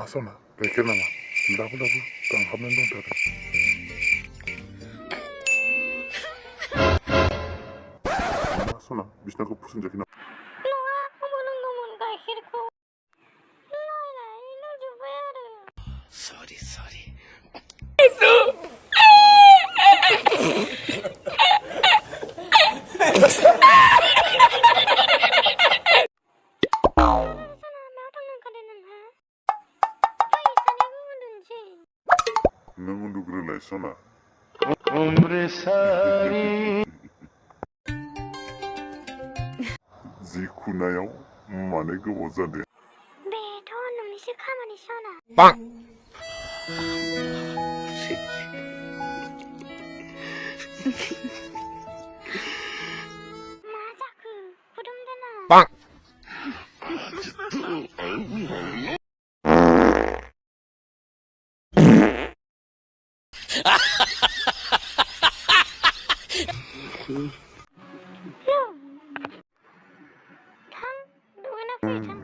सना गाइखेर नामा दाबो गांहाबनानै दंथारो मा सना बिसनाखौ फुसुंजाखै नामा नङा आंबो लोंगौमोन गाइखेरखौ नायलाय लोंजोब्बाय आरो सरि नों उन्दुग्रोलाय सना जि खुनायाव मानो गोबाव जादों बेथ' नोंनिसो खामानि सना मा जाखो फुदुंदोना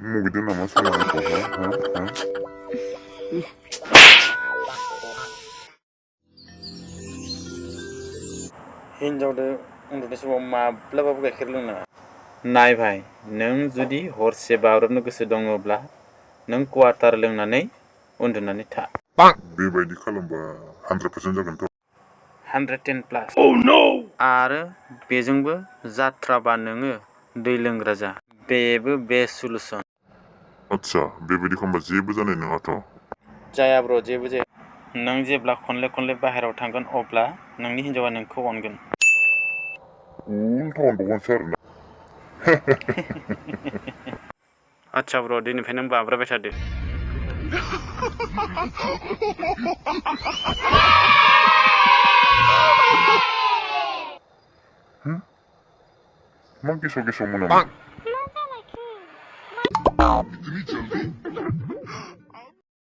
मुगैदों नामा सना आंखौ हिनजावदो उन्दुनाय समाव माब्लाबाबो गाइखेर लोंनाङा नाय भाई नों जुदि हरसे बाब्राबनो गोसो दङब्ला नों क्वार्टार लोंनानै उन्दुनानै था बेबायदि खालामबा 100% जागोनथ' 110+ आरो बेजोंबो जाथ्राबा नोङो दै लोंग्रा जा बेबो बेस्ट सलुसन आच्छा बेबायदि खालामबा जेबो जानाय नङाथ' जाया ब्र जेबो जाया नों जेब्ला खनले बाहेरायाव थांगोन अब्ला नोंनि हिन्जावा नोंखौ अनगोन उल्था अनबावगोनसो आरोना आच्छा ब्र दिनैनिफ्राय नों बाब्राबाय थादो मा गेसाव मोनामो